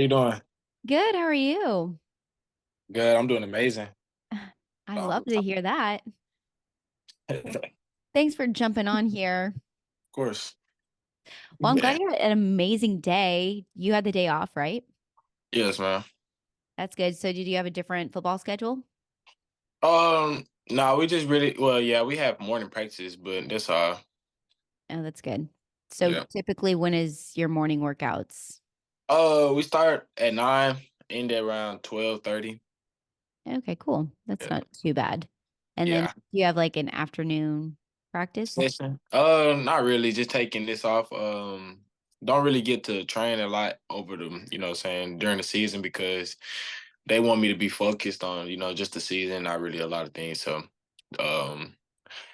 you doing? Good. How are you? Good. I'm doing amazing. I love Of to hear that. Well, thanks for jumping on here. course. Well, I'm glad Yeah. you had an amazing day. You had the day off, right? Yes, man. That's good. So, did you have a different football schedule? No, we just really yeah, we have morning practices, but that's all. Oh, that's good. So, Yeah. typically, when is your morning workouts? We start at 9, end at around 12:30. Okay, cool. That's Yeah. not too bad. And then, Yeah. do you have like an afternoon practice? Session. Not really, just taking this off. Don't really get to train a lot over the, saying during the season because they want me to be focused on, just the season, not really a lot of things. So, um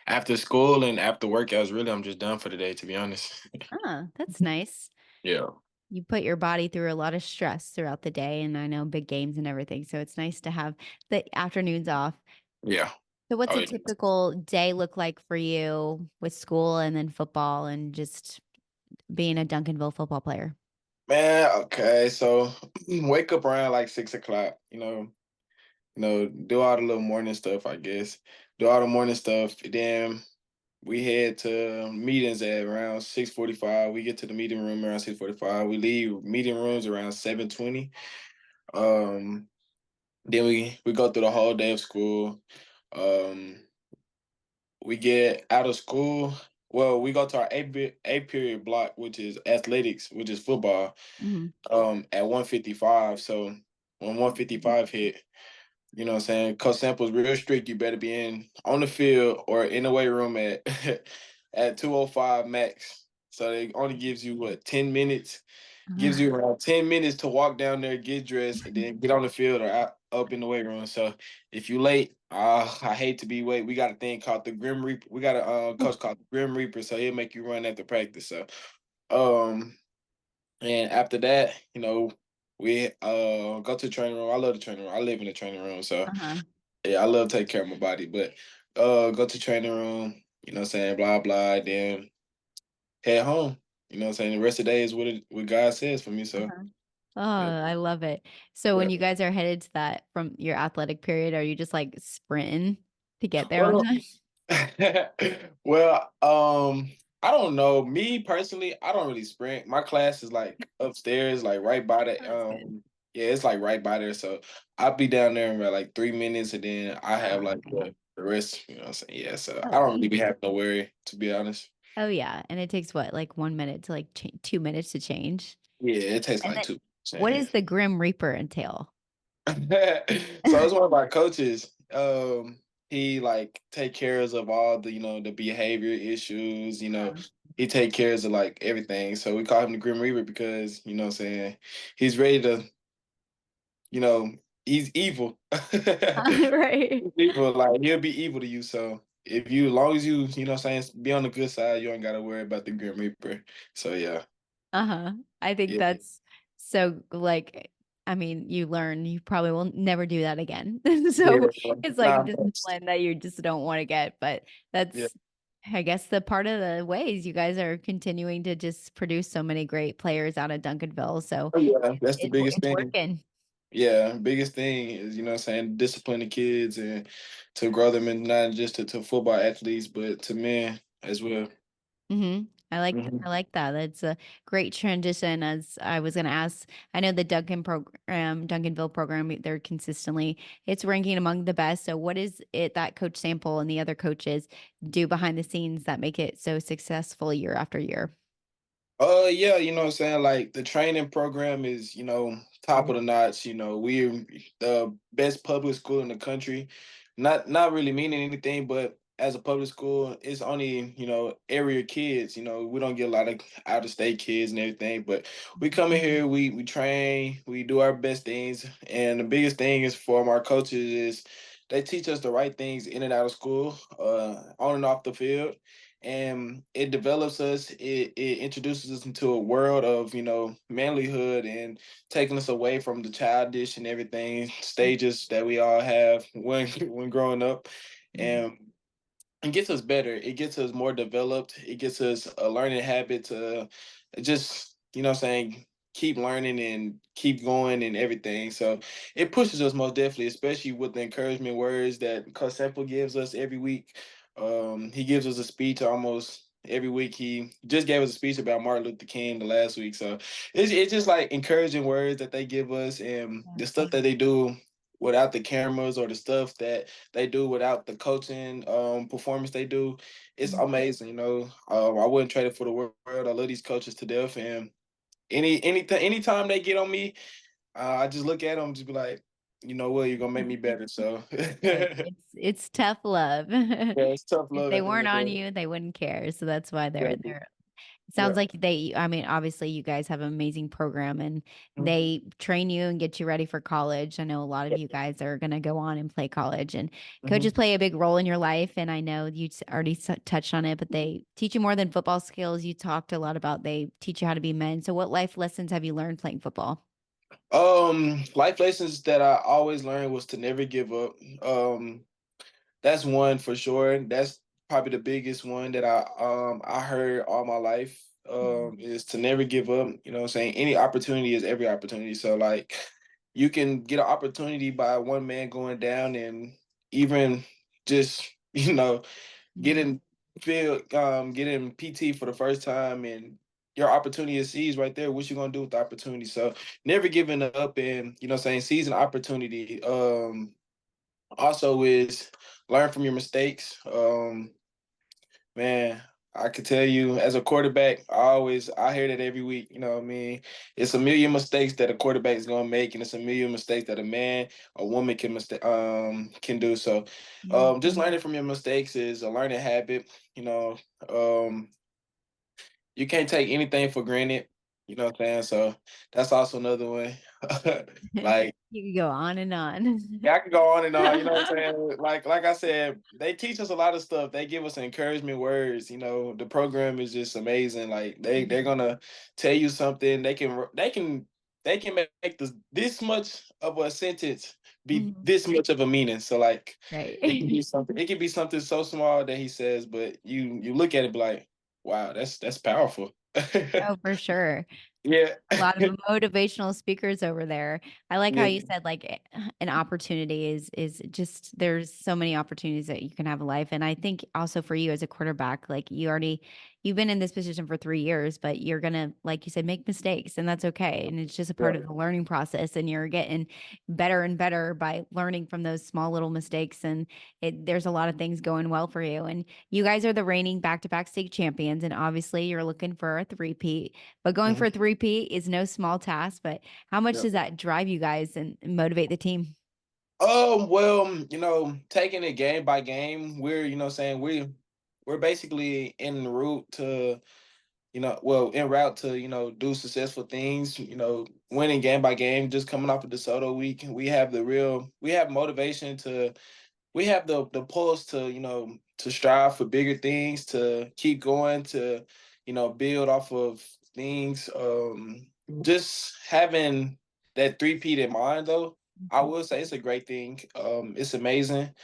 after school and after workouts, really, I'm just done for the day, to be honest. Ah, that's nice. Yeah. You put your body through a lot of stress throughout the day, and I know big games and everything. So, it's nice to have the afternoons off. Yeah. So what's Oh, a yeah. typical day look like for you with school and then football and just being a Duncanville football player? Man, okay. So wake up around like 6 o'clock, do all the little morning stuff, I guess. Do all the morning stuff. Then we head to meetings at around 6:45. We get to the meeting room around 6:45. We leave meeting rooms around 7:20. Um, then we go through the whole day of school. Um, we get out of school. Well, we go to our A period block, which is athletics, which is football, Hmm. at 1:55. So when 1:55 hit, what I'm saying, Coach Sample's real strict. You better be in on the field or in the weight room at at 2:05 max. So it only gives you what 10 minutes. Gives you around 10 minutes to walk down there, get dressed, and then get on the field or out, up in the weight room. So if you late, I hate to be late. We got a thing called the Grim Reaper. We got a coach called the Grim Reaper, so he'll make you run after practice. So um, and after that, we go to the training room. I love the training room. I live in the training room, so Uh-huh. yeah, I love taking care of my body. But go to training room. You know what I'm saying? Blah blah. Then head home. You know what I'm saying? The rest of the day is what God says for me. So Uh-huh. Oh, yeah. I love it. So when Yeah. you guys are headed to that from your athletic period, are you just like sprinting to get there on Well, time? well, I don't know. Me personally, I don't really sprint. My class is like upstairs, like right by Oh, the that's good. yeah, it's like right by there. So I'll be down there in about like 3 minutes and then I have like the rest, you know what I'm saying? Yeah, so Oh, I don't really be easy. having to worry, to be honest. Oh yeah, and it takes what, like 1 minute to like 2 minutes to change. Yeah, it takes And like then 2%. what Yeah. is the Grim Reaper entail? So it's one of our coaches. He like take cares of all the the behavior issues. He take cares of like everything. So we call him the Grim Reaper because what I'm saying, he's ready to you know he's evil. Right. He's evil, like he'll be evil to you. So if you, as long as what I'm saying, be on the good side, you ain't got to worry about the Grim Reaper. So yeah, Uh-huh. I think yeah, that's so like I mean, you learn you probably will never do that again. So yeah. it's like Nah, discipline that you just don't want to get, but yeah. that's I guess the part of the ways you guys are continuing to just produce so many great players out of Duncanville. So Oh, yeah, that's the biggest it's thing. working. Yeah, biggest thing is, what I'm saying, discipline the kids and to grow them in not just to football athletes, but to men as well. I Mhm. like that. That's a great transition. As I was going to ask, I know the Duncanville program, they're consistently it's ranking among the best. So, what is it that Coach Sample and the other coaches do behind the scenes that make it so successful year after year? Yeah, what I'm saying, like the training program is, top of the notch. We're the best public school in the country. Not really meaning anything, but as a public school, it's only, area kids. We don't get a lot of out of state kids and everything, but we come in here, we train, we do our best things. And the biggest thing is for our coaches is they teach us the right things in and out of school, on and off the field, and it develops us. It introduces us into a world of manlyhood and taking us away from the childish and everything stages that we all have when when growing up, Mhm. and it gets us better. It gets us more developed. It gets us a learning habit to just, what I'm saying, keep learning and keep going and everything. So it pushes us most definitely, especially with the encouragement words that Coach Semple gives us every week. He gives us a speech almost every week. He just gave us a speech about Martin Luther King the last week. So it's just like encouraging words that they give us and Yeah. the stuff that they do without the cameras or the stuff that they do without the coaching performance they do. It's Mhm. amazing, you know. I wouldn't trade it for the world. I love these coaches to death, and anytime they get on me, I just look at them, just be like, you know what, you're gonna make me better. So Right. yeah, It's tough love. it's tough If love they at the end weren't of the on day. you, they wouldn't care. So that's why Exactly. they're it sounds Yeah. like I mean, obviously you guys have an amazing program and Mhm. they train you and get you ready for college. I know a lot of you guys are going to go on and play college and coaches Mhm. play a big role in your life. And I know you already touched on it, but they teach you more than football skills. You talked a lot about they teach you how to be men. So what life lessons have you learned playing football? Life lessons that I always learned was to never give up. That's one for sure. That's probably the biggest one that I heard all my life. Mhm. Is to never give up. You know what I'm saying? Any opportunity is every opportunity. So like you can get an opportunity by one man going down and even just, you know, Mhm. getting getting PT for the first time and your opportunity is seized right there. What you gonna do with the opportunity? So never giving up and you know what I'm saying seizing opportunity. Also is learn from your mistakes. Man, I could tell you as a quarterback, I hear that every week. You know what I mean? It's a million mistakes that a quarterback is gonna make, and it's a million mistakes that a man or woman can do. So Mhm. just learning from your mistakes is a learning habit. You know, um you can't take anything for granted. You know what I'm saying? So that's also another one. Like You could go on and on. yeah, I could go on and on. You know what I'm saying? Like I said, they teach us a lot of stuff. They give us encouragement words. You know, the program is just amazing. Like they're gonna tell you something. They can make this much of a sentence be Mhm. this much of a meaning. So like Right. it can be something. It can be something so small that he says, but you look at it be like, wow, that's powerful. Oh, for sure. Yeah. A lot of motivational speakers over there. I like how Yeah. you said like an opportunity is just there's so many opportunities that you can have in life. And I think also for you as a quarterback, like you've been in this position for 3 years, but you're gonna, like you said, make mistakes and that's okay. And it's just a part Yeah. of the learning process. And you're getting better and better by learning from those small little mistakes. And there's a lot of things going well for you. And you guys are the reigning back-to-back state champions. And obviously you're looking for a three-peat. But going for a Mhm. three-peat is no small task. But how much Yeah. does that drive you guys and motivate the team? Well, you know, taking it game by game, we're, you know, saying we're basically en route to, en route to, do successful things, winning game by game, just coming off of DeSoto week. We have motivation to we have the pulse to to strive for bigger things, to keep going, to build off of things. Just having that three-peat in mind, though, I Mhm. will say it's a great thing. It's amazing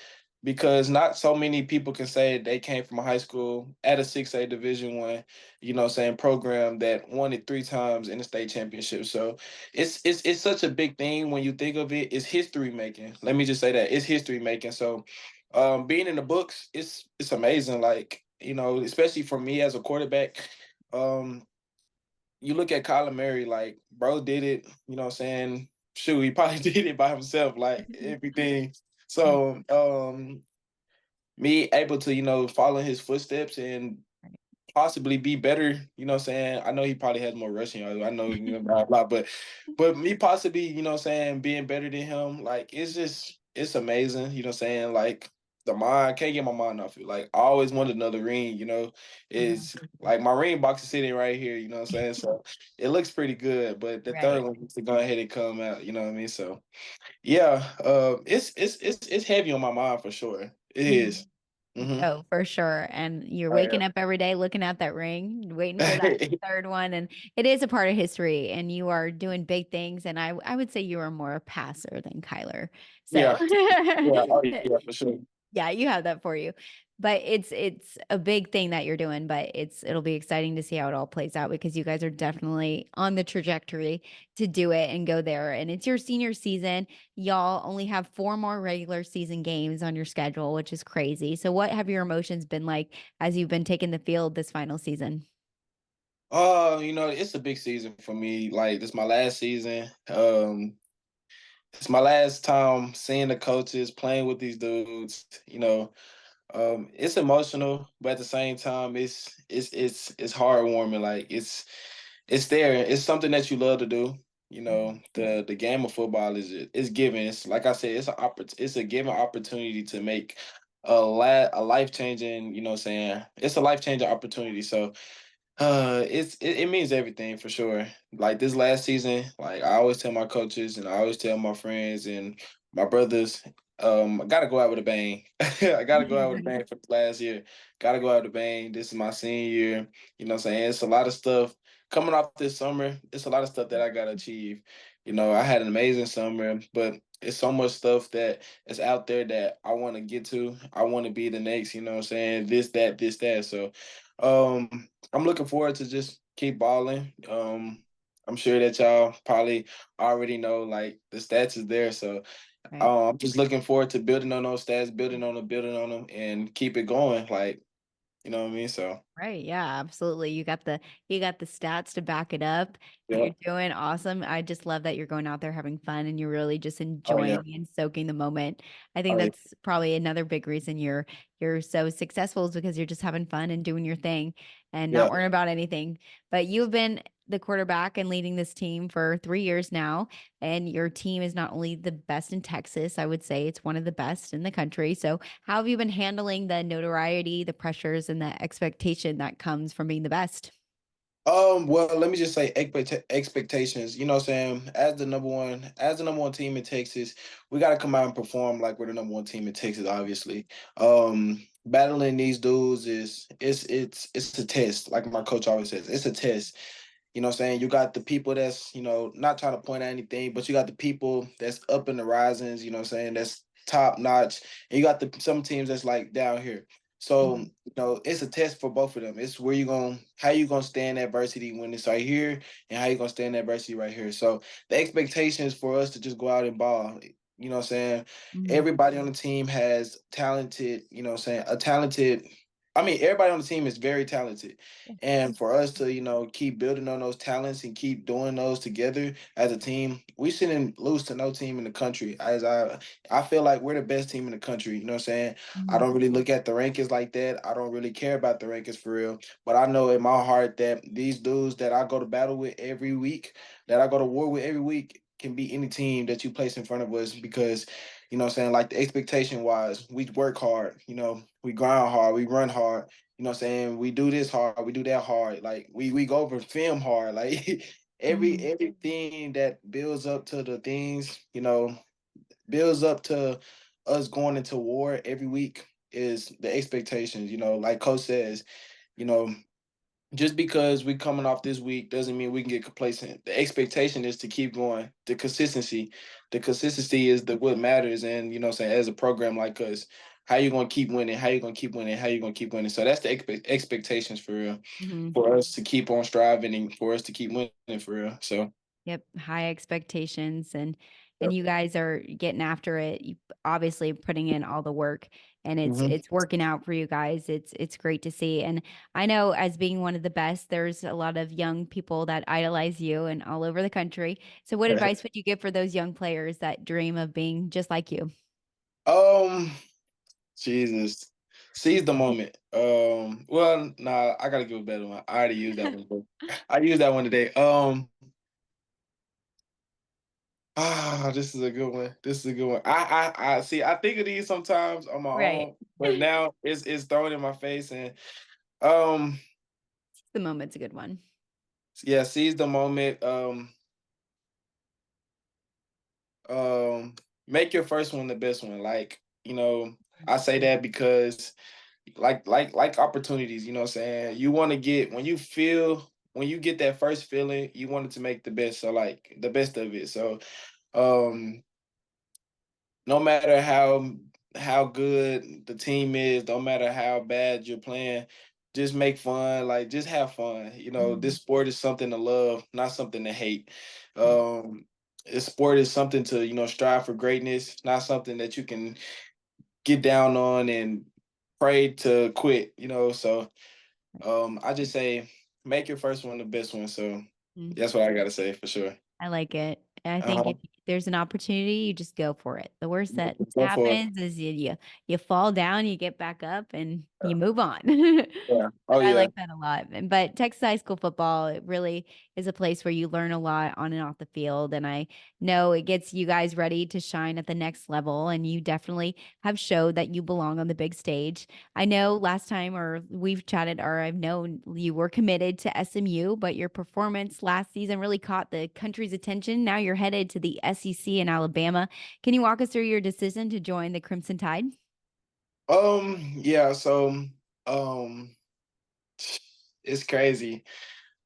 because not so many people can say they came from a high school at a 6A Division 1, saying program that won it 3 times in the state championship. So it's such a big thing when you think of it. It's history making. Let me just say that it's history making. So being in the books, it's amazing. Like, especially for me as a quarterback. Um, you look at Kyler Murray, like bro did it, shoot, he probably did it by himself, like everything. So me able to, follow in his footsteps and possibly be better, I know he probably has more rushing yards. I know blah blah, but me possibly, being better than him, like it's amazing, like the mind can't get my mind off it. Like I always wanted another ring, Uh-huh. is like my ring box is sitting right here, so it looks pretty good, but the third Right. one needs to go ahead and come out, you know what I mean? So yeah, it's heavy on my mind for sure. It is. Mhm. Mm-hmm. Oh, for sure. And you're Oh yeah. waking up every day looking at that ring, waiting for that third one. And it is a part of history. And you are doing big things. And I would say you are more a passer than Kyler. So Yeah. Yeah. Oh yeah, for sure. Yeah, you have that for you. But it's a big thing that you're doing, but it'll be exciting to see how it all plays out because you guys are definitely on the trajectory to do it and go there. And it's your senior season. Y'all only have 4 more regular season games on your schedule, which is crazy. So what have your emotions been like as you've been taking the field this final season? It's a big season for me. Like this my last season. It's my last time seeing the coaches, playing with these dudes. It's emotional, but at the same time, it's heartwarming. Like it's there. It's something that you love to do. The game of football is given. It's like I said, it's a given opportunity to make a life changing. It's a life changing opportunity. So it means everything for sure. Like this last season, like I always tell my coaches and I always tell my friends and my brothers, I gotta go out with a bang. I gotta go out with a bang for the last year. Gotta go out with a bang. This is my senior year. What I'm saying? It's a lot of stuff coming off this summer. It's a lot of stuff that I gotta achieve. I had an amazing summer, but it's so much stuff that is out there that I want to get to. I want to be the next, what I'm saying? This, that, this, that. So I'm looking forward to just keep balling. I'm sure that y'all probably already know like the stats is there. So Right. I'm just looking forward to building on those stats, building on them, and keep it going. Like, you know what I mean? So Right. Yeah, absolutely. You got the stats to back it up. yeah. You're doing awesome. I just love that you're going out there having fun and you're really just Oh yeah. enjoying and soaking the moment. I think Oh yeah. that's probably another big reason you're so successful is because you're just having fun and doing your thing and not Yeah. worrying about anything. But you've been the quarterback and leading this team for 3 years now. And your team is not only the best in Texas, I would say it's one of the best in the country. So how have you been handling the notoriety, the pressures, and the expectation that comes from being the best? Well, let me just say expectations. What I'm saying? As the number one team in Texas, we gotta come out and perform like we're the number one team in Texas, obviously. Battling these dudes it's a test, like my coach always says. It's a test. What I'm saying? You got the people that's, not trying to point at anything, but you got the people that's up in the risings, what I'm saying, that's top notch. And you got some teams that's like down here. So, Mhm. it's a test for both of them. It's how you gonna stand adversity when it's right here and how you gonna stand adversity right here. So the expectation is for us to just go out and ball. You know what I'm saying? Mhm. Everybody on the team has talented, everybody on the team is very talented. Yeah. And for us to, keep building on those talents and keep doing those together as a team, we shouldn't lose to no team in the country. I feel like we're the best team in the country. You know what I'm saying? I Mhm. don't really look at the rankings like that. I don't really care about the rankings for real. But I know in my heart that these dudes that I go to battle with every week, that I go to war with every week, can beat any team that you place in front of us because, what I'm saying, like the expectation wise, we work hard, we grind hard, we run hard. What I'm saying? We do this hard, we do that hard. Like we go over film hard. Like Mhm. everything that builds up to the things, builds up to us going into war every week is the expectations. Like Coach says, you know, just because we coming off this week doesn't mean we can get complacent. The expectation is to keep going. The consistency is the what matters. And what I'm saying, as a program like us, how you gonna keep winning? How you gonna keep winning? How you gonna keep winning? So that's the expectations for real, Mhm. for us to keep on striving and for us to keep winning for real. So. Yep, high expectations and Yep. you guys are getting after it. You obviously putting in all the work and it's Mhm. it's working out for you guys. It's great to see. And I know as being one of the best, there's a lot of young people that idolize you and all over the country. So what advice would you give for those young players that dream of being just like you? um, Jesus. Seize the moment. Well, nah, I gotta give a better one. I already used that one. I used that one today. This is a good one. This is a good one. I see. I think of these sometimes on my Right. own, but now it's thrown in my face, and um, The moment's a good one. yeah, seize the moment. Um, make your first one the best one. Like I say that because like opportunities. You know what I'm saying? You want to get when you get that first feeling, you want it to make the best. So like the best of it. So um no matter how good the team is, don't matter how bad you're playing, just make fun, like just have fun. You know, this Mhm. sport is something to love, not something to hate. Um, this sport is something to, strive for greatness, not something that you can get down on and pray to quit, So I just say make your first one the best one. So Mhm. that's what I gotta say for sure. I like it. I think Uh-huh. if there's an opportunity, you just go for it. The worst that Go for it. happens is you fall down, you get back up, and you move on. Yeah. But Oh I yeah. like that a lot. But Texas high school football, it really is a place where you learn a lot on and off the field. And I know it gets you guys ready to shine at the next level. And you definitely have showed that you belong on the big stage. I know last time, or we've chatted, or I've known you were committed to SMU, but your performance last season really caught the country's attention. Now you're headed to the SEC in Alabama. Can you walk us through your decision to join the Crimson Tide? Yeah, so um it's crazy.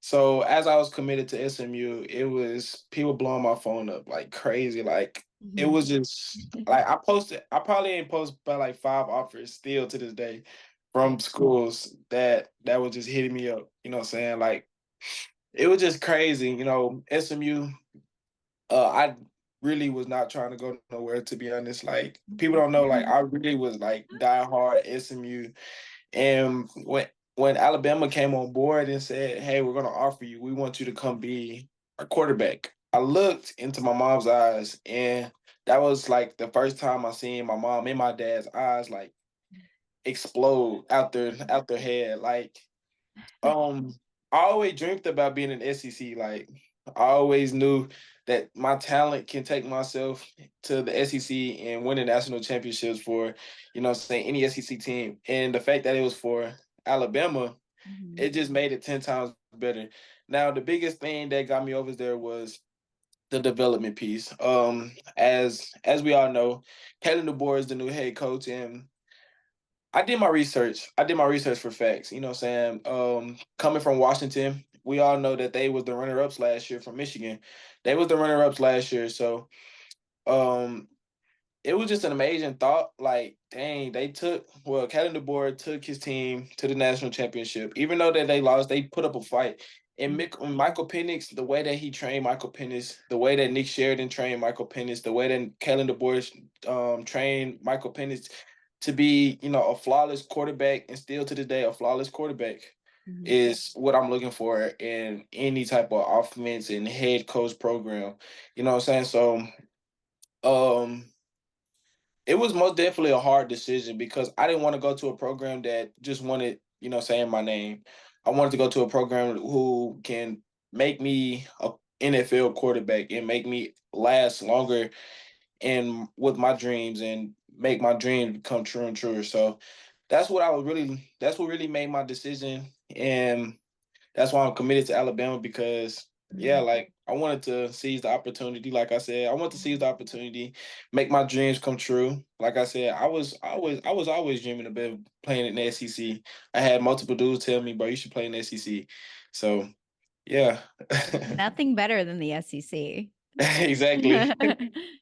So as I was committed to SMU, it was people blowing my phone up like crazy. Like it Mhm. was just like I probably ain't posted by like 5 offers still to this day from schools that was just hitting me up, you know what I'm saying? Like it was just crazy, SMU, I really was not trying to go nowhere to be honest. Like people don't know, like I really was like die hard SMU. And when Alabama came on board and said, "Hey, we're going to offer you. We want you to come be our quarterback," I looked into my mom's eyes, and that was like the first time I seen my mom and my dad's eyes like explode out their head. Like, um, I always dreamed about being an SEC. Like, I always knew that my talent can take myself to the SEC and win the national championships for, saying any SEC team. And the fact that it was for Alabama, Mhm. it just made it 10 times better. Now, the biggest thing that got me over there was the development piece. As we all know, Kalen DeBoer is the new head coach, and I did my research. I did my research for facts. You know what I'm saying? Coming from Washington, we all know that they was the runner-ups last year from Michigan. They was the runner-ups last year. So um it was just an amazing thought. Like, dang, Kellen DeBoer took his team to the national championship. Even though that they lost, they put up a fight. And Michael Penix, the way that he trained Michael Penix, the way that Nick Sheridan trained Michael Penix, the way that Kellen DeBoer trained Michael Penix to be, a flawless quarterback and still to this day a flawless quarterback Mhm. is what I'm looking for in any type of offense and head coach program. You know what I'm saying? So um it was most definitely a hard decision because I didn't want to go to a program that just wanted, saying my name. I wanted to go to a program who can make me a NFL quarterback and make me last longer and with my dreams and make my dreams become true and truer. So that's what really made my decision. And that's why I'm committed to Alabama because yeah, Mhm. like I wanted to seize the opportunity. Like I said, I want to seize the opportunity, make my dreams come true. Like I said, I was always dreaming about playing in the SEC. I had multiple dudes tell me, bro, you should play in the SEC. So yeah. Nothing better than the SEC. Exactly.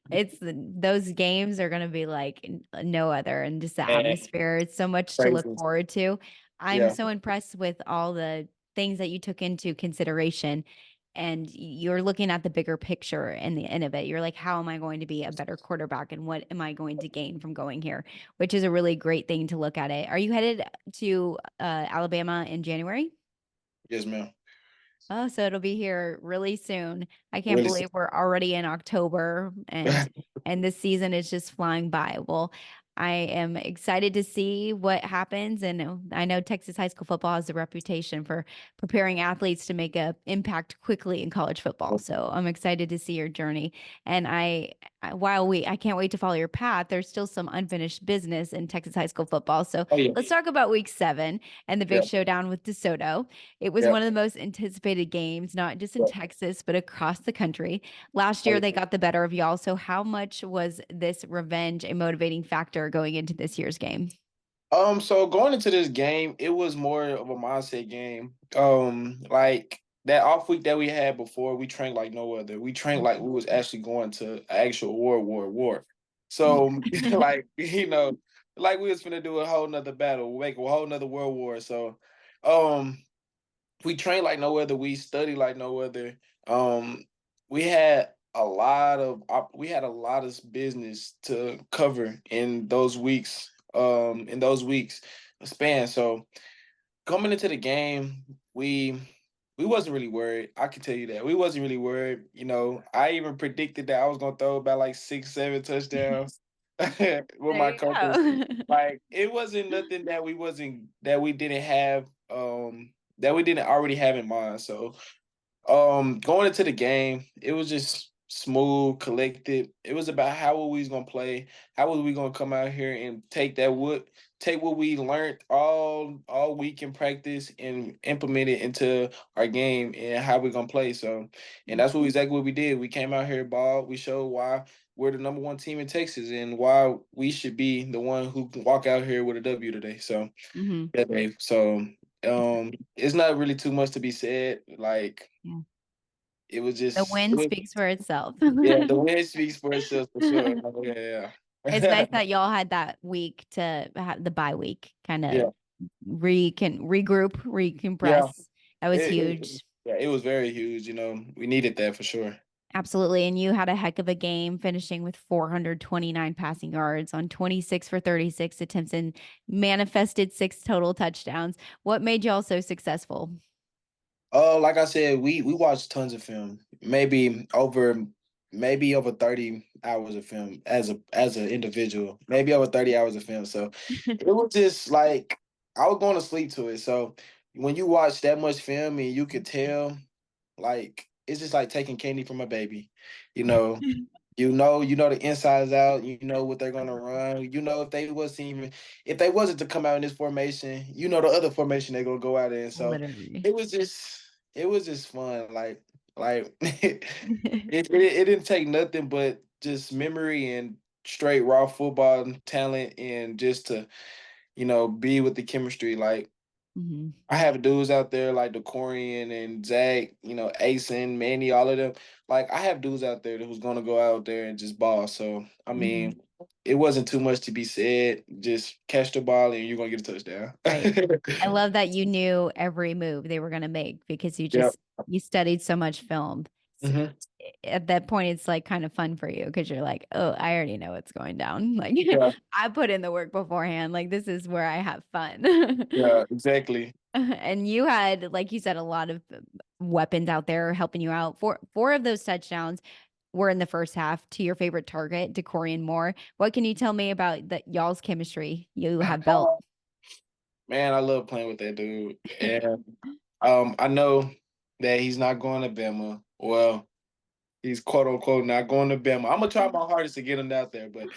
Those games are going to be like no other, and just the And atmosphere. It's so much to look crazy. forward to. I'm Yeah. so impressed with all the things that you took into consideration, and you're looking at the bigger picture and the end of it. You're like, how am I going to be a better quarterback, and what am I going to gain from going here? Which is a really great thing to look at it. Are you headed to Alabama in January? Yes, ma'am. Oh, so it'll be here really soon. I can't Really. believe we're already in October, and this season is just flying by. Well, I am excited to see what happens, and I know Texas high school football has a reputation for preparing athletes to make a impact quickly in college football. So I'm excited to see your journey. And I can't wait to follow your path. There's still some unfinished business in Texas high school football. So Oh yeah. let's talk about week 7 and the Yeah. big showdown with DeSoto. It was Yeah. one of the most anticipated games, not just in Yeah. Texas, but across the country. Last Oh, year, yeah. they got the better of y'all. So, how much was this revenge a motivating factor going into this year's game? So going into this game, it was more of a mindset game. Like that off week that we had before, we trained like no other. We trained like we was actually going to an actual war. So like, like we was finna do a whole nother battle, make a whole nother world war. So um we trained like no other, we studied like no other. Um we had we had a lot of business to cover in those weeks span. So coming into the game, we wasn't really worried. I can tell you that. We wasn't really worried. I even predicted that I was gonna throw about like 6, 7 touchdowns with There my you coaches. go. Like it wasn't nothing that we didn't have that we didn't already have in mind. So going into the game, it was just smooth, collected. It was about how we was gonna play, how was we gonna come out here and take what we learned all week in practice and implement it into our game and how we're gonna play. So, and that's exactly what we did. We came out here, ball. We showed why we're the number one team in Texas and why we should be the one who can walk out here with a W today. So, Hmm. yeah, Dave. So, it's not really too much to be said. Like Yeah. it was The just, win speaks for itself. yeah, the win speaks for itself for sure. Oh, yeah, It's yeah. nice that y'all had that week to have the bye week, kind of Yeah, regroup, yeah. recompress. That was huge. Yeah, it was very huge. We needed that for sure. Absolutely. And you had a heck of a game, finishing with 429 passing yards on 26 for 36 attempts and manifested 6 total touchdowns. What made y'all so successful? Like I said, we watched tons of film. Maybe over 30 hours of film as an individual. Maybe over 30 hours of film. So it was just like I was going to sleep to it. So when you watch that much film and you could tell, like it's just like taking candy from a baby. You know, you know the insides out. You know what they're gonna run. If they wasn't to come out in this formation, the other formation they're gonna go out in. So Literally. it was just it was just fun. Like it didn't take nothing but just memory and straight raw football talent and just to be with the chemistry. Like Mhm. I have dudes out there like Decorian and Zach, Asen, Manny, all of them. Like I have dudes out there who's gonna go out there and just ball. So I Mhm. mean, it wasn't too much to be said. Just catch the ball and you're gonna get a Right. I touchdown. love that you knew every move they were going to make because Yep. you studied so much film. So Hmm. at that point, it's like kind of fun for you because you're like, oh, I already know what's going down. Like Yeah. I put in the work beforehand. Like this is where I have fun. Yeah. Exactly. And you had, like you said, a lot of weapons out there helping you out. Four of those touchdowns were in the first half to your favorite target, Decorian Moore. What can you tell me about that y'all's chemistry you have built? Man, I love playing with that dude. And I know that he's not going to Bama. Well, he's quote unquote not going to Bama. I'm gonna try my hardest to get him out there, but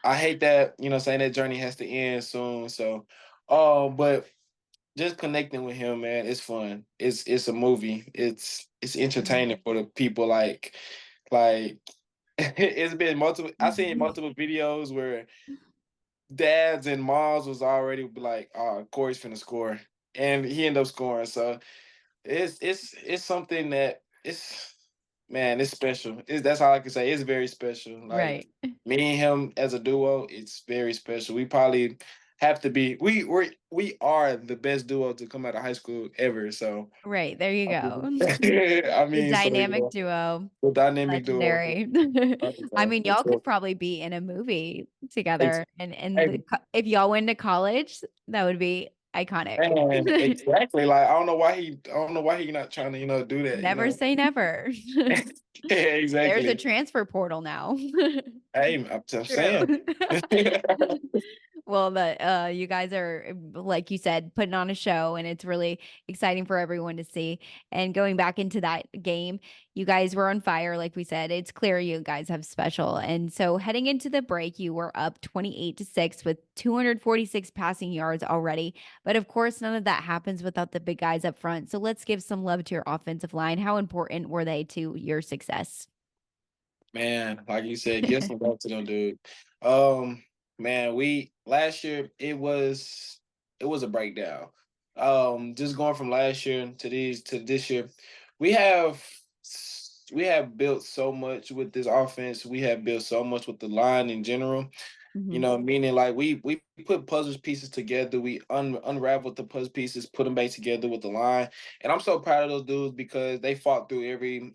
I hate that, saying that journey has to end soon. So but just connecting with him, man, it's fun. It's a movie. It's entertaining for the people like it's been multiple I seen multiple videos where dads and moms was already like, oh, Corey's finna score. And he ended up scoring. So it's something that it's man, it's special. That's all I can say. It's very special. Like Right. me and him as a duo, it's very special. We probably have to be we are the best duo to come out of high school ever. So Right. There you I mean, go. I The mean so dynamic duo. the dynamic duo. Legendary. I mean, y'all could probably be in a movie together, and Hey, if y'all went to college, that would be iconic. man, exactly. Like I don't know why he not trying to, do Never that. say never. Yeah, There's a exactly. transfer portal now. Hey, I'm True. saying. Well, you guys are, like you said, putting on a show, and it's really exciting for everyone to see. And going back into that game, you guys were on fire, like we said. It's clear you guys have special. And so heading into the break, you were up 28-6 with 246 passing yards already. But of course, none of that happens without the big guys up front. So let's give some love to your offensive line. How important were they to your success? Man, like you said, give some love to them, dude. Um, man, we last year it was a breakdown. Just going from last year to this year, we have have built so much with this offense. We have built so much with the line in general. You Mhm. know, meaning like we put puzzle pieces together. We unraveled the puzzle pieces, put them back together with the line. And I'm so proud of those dudes because they fought through every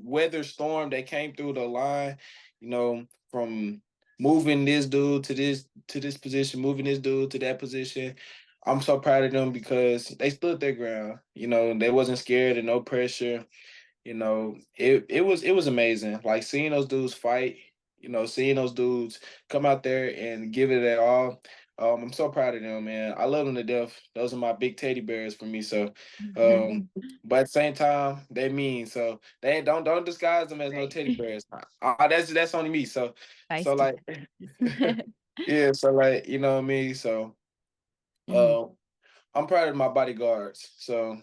weather storm that came through the line. You know, from moving this dude to this position, moving this dude to that position. I'm so proud of them because they stood their ground. You know, they wasn't scared and no pressure. You know, it was amazing. Like seeing those dudes fight, you know, seeing those dudes come out there and give it their all. I'm so proud of them, man. I love them to death. Those are my big teddy bears for me. So, but at the same time, they mean so they don't disguise them as no Right. teddy bears. That's only me. So Feisty like, guys. yeah. So like, you know what I mean. So, Mhm. uh, I'm proud of my bodyguards. So,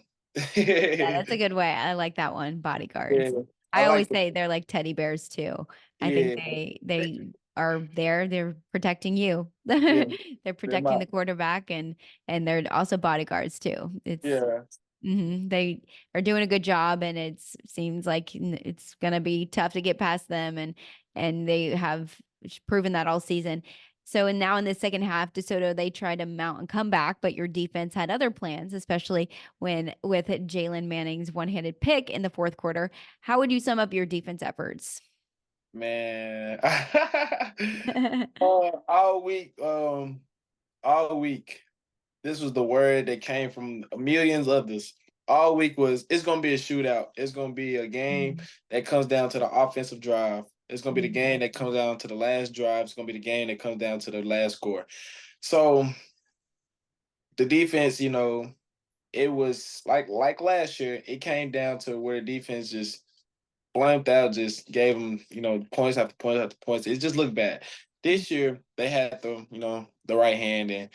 Yeah, yeah, that's a good way. I like that one, bodyguards. I I always like the say they're like teddy bears too. I think yeah. they are there. They're protecting you. Yeah, They're they're protecting my the quarterback, and they're also bodyguards too. yeah, They are doing a good job, and seems like it's gonna be tough to get past them, and they have proven that all season. So, and now in the second half, DeSoto, they tried to mount and come back, but your defense had other plans, especially when with Jalen Manning's one-handed pick in the fourth quarter. How would you sum up your defense efforts? man. All week, all week. This was the word that came from millions others. All week was it's gonna be a shootout. It's gonna be a game Mhm. that comes down to the offensive drive. It's gonna be the Mhm. game that comes down to the last drive. It's gonna be the game that comes down to the last score. So the defense, you know, it was like last year. It came down to where the defense just blanked out, just gave them, you know, points after points after points. It just looked bad. This year they had the, you know, the right hand and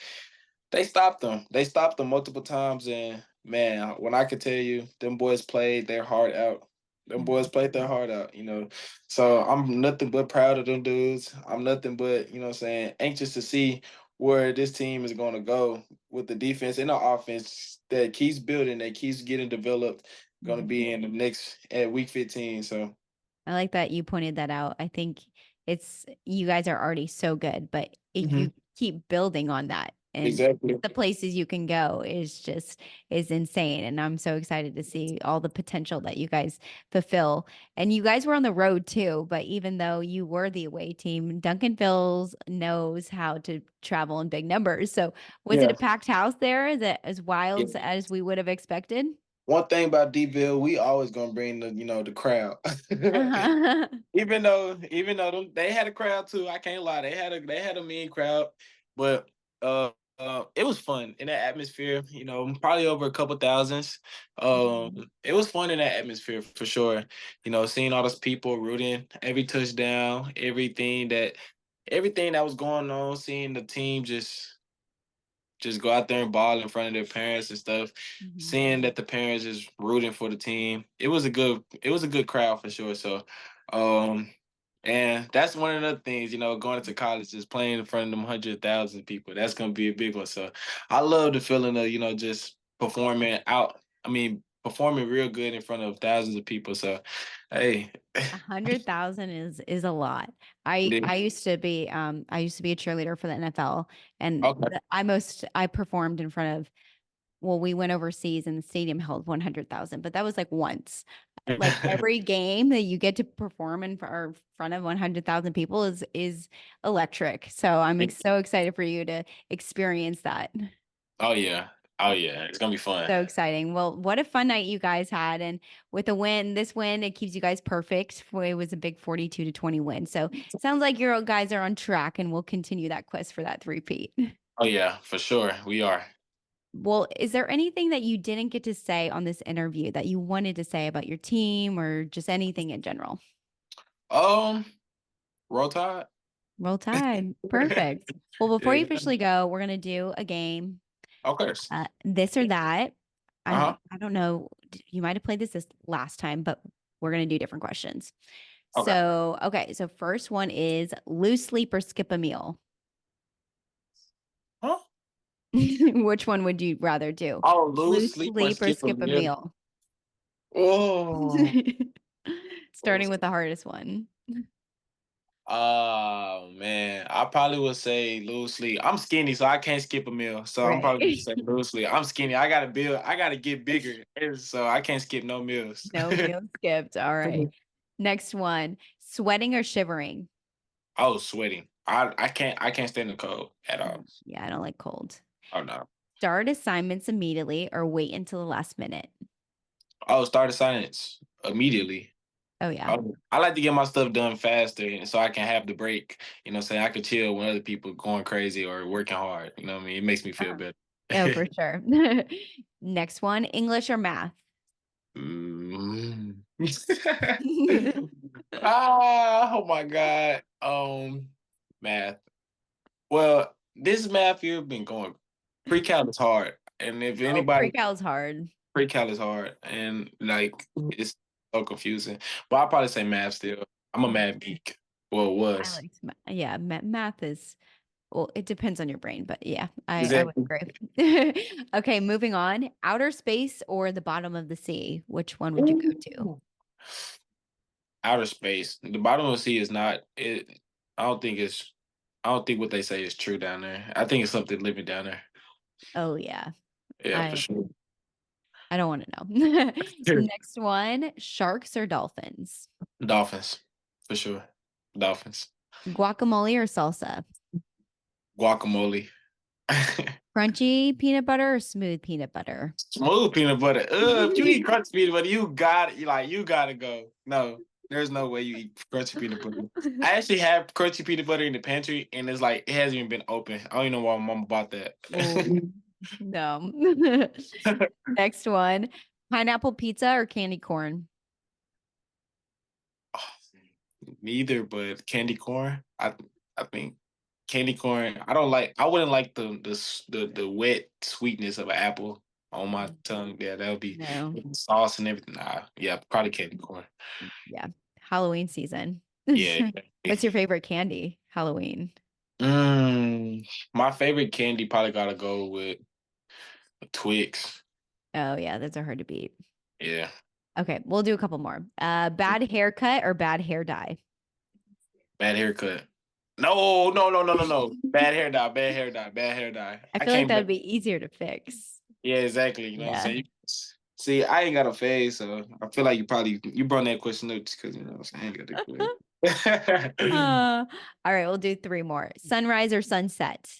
they stopped them. They stopped them multiple times, and man, when I could tell you, them boys played their heart out. Them boys Mhm. played their heart out, you know. So I'm nothing but proud of them dudes. I'm nothing but, you know what I'm saying, anxious to see where this team is going to go with the defense and the offense that keeps building, that keeps getting developed, going to Mhm. be in the next at week 15. So, I like that you pointed that out. I think it's you guys are already so good, but if mhm, you keep building on that and exactly. the places you can go is insane. And I'm so excited to see all the potential that you guys fulfill. And you guys were on the road too, but even though you were the away team, Duncanville knows how to travel in big numbers. So was it Yeah. a packed house there? Is it as Yeah. wild as we would have expected? One thing about Deville, we always gonna bring the, you know, the crowd. Uh-huh. Even though they had a crowd too, I can't lie. They had a mean crowd, but it was fun in that atmosphere. You know, probably over a couple thousands. It was fun in that atmosphere for sure. You know, seeing all those people rooting every touchdown, everything that was going on, seeing the team just go out there and ball in front of their parents and stuff. Mhm. Seeing that the parents is rooting for the team, it was a good crowd for sure. So, um, and that's one of the things, you know, going into college is playing in front of them 100,000 people. That's gonna be a big one. So, I love the feeling of, you know, just performing out. I mean, performing real good in front of thousands of people. So, hey, 100,000 is a lot. I yeah, I used to be I used to be a cheerleader for the NFL, and okay, I performed in front of, well, we went overseas and the stadium held 100,000, but that was like once. Like every game that you get to perform in front of 100,000 people is electric. So I'm so excited for you to experience that. oh yeah, oh yeah, it's gonna be fun. So exciting. Well, what a fun night you guys had. And with a win, this win, it keeps you guys perfect. It was a big 42-20 win. So sounds like your guys are on track and we'll continue that quest for that three-peat. Oh yeah, for sure, we are. Well, is there anything that you didn't get to say on this interview that you wanted to say about your team or just anything in general? Um, Roll Tide. Roll Tide. Perfect. Well, before you Yeah. officially go, we're going to do a game, Of course. this or that. Uh-huh. I don't know. You might have played this last time, but we're going to do different questions. Okay. So, okay. So, first one is lose sleep or skip a meal. Huh? Which one would you rather do? I'll lose Lose sleep or sleep or skip a skip a meal. meal? Oh. Starting with the hardest one. Oh man, I probably would say loosely. I'm skinny, so I can't skip a meal. So I'm Right. probably gonna say loosely. I'm skinny. I gotta build. I gotta get bigger, so I can't skip no meals. No meal skipped. All right. Next one. Sweating or shivering? Oh, sweating. I can't stand the cold at all. Yeah, I don't like cold. Oh no. Start assignments immediately or wait until the last minute. Oh, start a science immediately. Oh yeah. I like to get my stuff done faster so I can have the break. You know what I'm saying? I could chill when other people going crazy or working hard. You know what I mean? It makes me feel Uh, better. oh, for sure. Next one, English or math? Mm. Oh my God. Math. Well, this math year been going pre-cal is hard. And if Oh, anybody pre-cal is hard. pre-cal is hard and like it's so confusing. But I'll probably say math still. I'm a math geek. Well, I was. like yeah, math is well, it depends on your brain, but yeah, Is I that would agree. Okay, moving on. Outer space or the bottom of the sea? Which one would you go to? Ooh. Outer space? The bottom of the sea is not it. I don't think it's. I don't think what they say is true down there. I think it's something living down there. Oh yeah. Yeah, for I sure. I don't want to know. Next one, sharks or dolphins? Dolphins, for sure. Dolphins. Guacamole or salsa? Guacamole. Crunchy peanut butter or smooth peanut butter? Smooth peanut butter. If you eat crunchy peanut butter, you gotta go. No, there's no way you eat crunchy peanut butter. I actually have crunchy peanut butter in the pantry, and it's like it hasn't even been open. I don't even know why my mom bought that. Oh, no. Next one, pineapple pizza or candy corn? Neither, but candy corn. I think candy corn. I don't like. I wouldn't like the wet sweetness of an apple on my tongue. Yeah, that would be No. with the sauce and everything. Nah, yeah, probably candy corn. Yeah. Halloween season. Yeah. What's your favorite candy? Halloween. My favorite candy probably gotta go with Twix. Oh yeah, those are hard to beat. Yeah, Okay, we'll do a couple more. Bad haircut or bad hair dye? bad haircut. No, no, no, no, no, no. Bad hair dye. Bad hair dye. Bad hair dye. I I feel like can't. that would be easier to fix. Yeah, exactly. You know what I'm Yeah. saying? See, I ain't got a face, so I feel like you brought that question up just because you know what I'm saying. I ain't got a clue. All right, we'll do three more. Sunrise or sunset?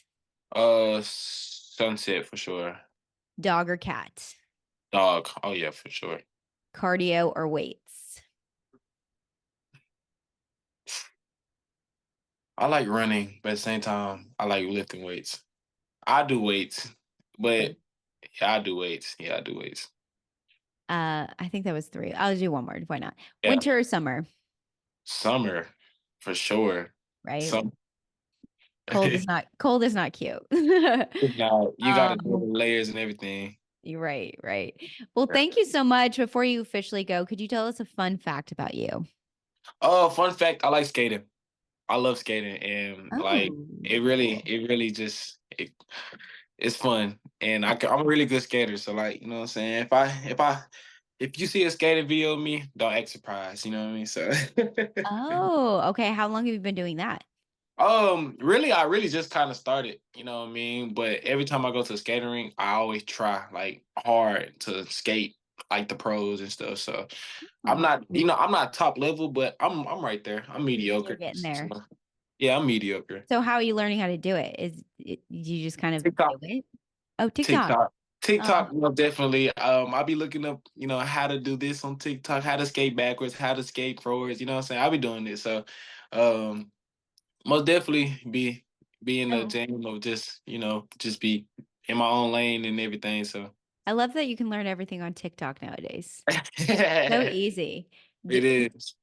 Sunset for sure. Dog or cat? Dog. Oh yeah, for sure. Cardio or weights? I like running, but at the same time, I like lifting weights. I do weights, but yeah, I do weights. Yeah, I do weights. I think that was three. I'll do one more. Why not? Yeah, Winter or summer, summer for sure. right? Some Cold is not cute. now you got to do um, the layers and everything. you're right, right. Well, thank you so much. Before you officially go, could you tell us a fun fact about you? Oh, fun fact: I like skating. I love skating, and like Oh, it really just it's fun, and I'm a really good skater. So like, you know what I'm saying? If you see a skating video of me, don't act surprised. You know what I mean? So. oh, okay. How long have you been doing that? Really, I really just kind of started, you know what I mean? But every time I go to a skating rink, I always try like hard to skate like the pros and stuff. So I'm Oh, not, I'm not top level, but I'm right there. I'm you're mediocre. getting So, there. yeah, I'm mediocre. So, how are you learning how to do it? You just kind of do TikTok, it? Oh, TikTok. TikTok, Oh, TikTok. Well, definitely. I'll be looking up, how to do this on TikTok, how to skate backwards, how to skate forwards. You know what I'm saying? I'll be doing this. So, um, most definitely be in the oh. jam of just be in my own lane and everything. So I love that you can learn everything on TikTok nowadays. So it easy. D- is.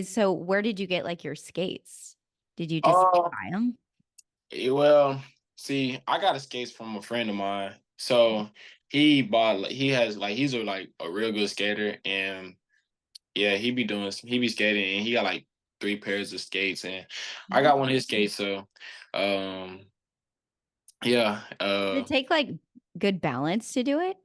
so where did you get like your skates? Did you just Oh, buy them? well, see, I got a skates from a friend of mine. So he has like he's a real good skater, and yeah, he be skating, and he got like three pairs of skates, and I got one of his skates. So um yeah, Does it take like good balance to do it?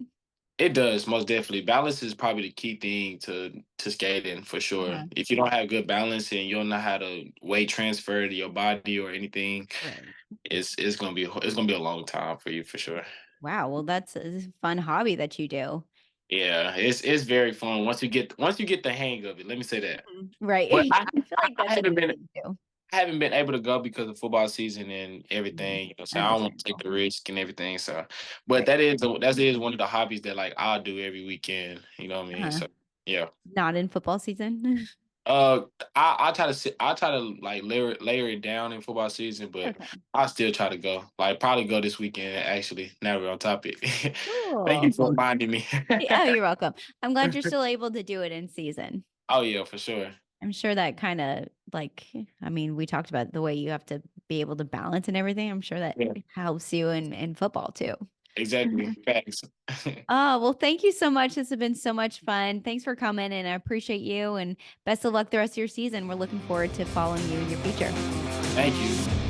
It does, most definitely. Balance is probably the key thing to skating for sure. Uh-huh. If you don't have good balance and you don't know how to weight transfer to your body or anything, Right. it's gonna be a long time for you for sure. Wow. Well, that's a fun hobby that you do. Yeah, it's very fun once you get the hang of it. Let me say that. Mhm. Right. But I feel like I that's a haven't good been thing too. I haven't been able to go because of football season and Mhm. everything. So I don't want to take Understandable. the risk and everything. So, but Right. that is one of the hobbies that like I'll do every weekend. You know what I mean? Uh-huh. So yeah. Not in football season. Uh, I try to like layer it down in football season, but Okay. I still try to go. Like probably go this weekend. Actually, now we're on topic. Thank you Cool. for reminding me. Yeah, oh, you're welcome. I'm glad you're still able to do it in season. Oh yeah, for sure. I'm sure that kind of like, I mean, we talked about the way you have to be able to balance and everything. I'm sure that Yeah, helps you in football too. exactly. Facts. Oh, well, thank you so much. This has been so much fun. Thanks for coming and I appreciate you and best of luck the rest of your season. We're looking forward to following you in your future. Thank you.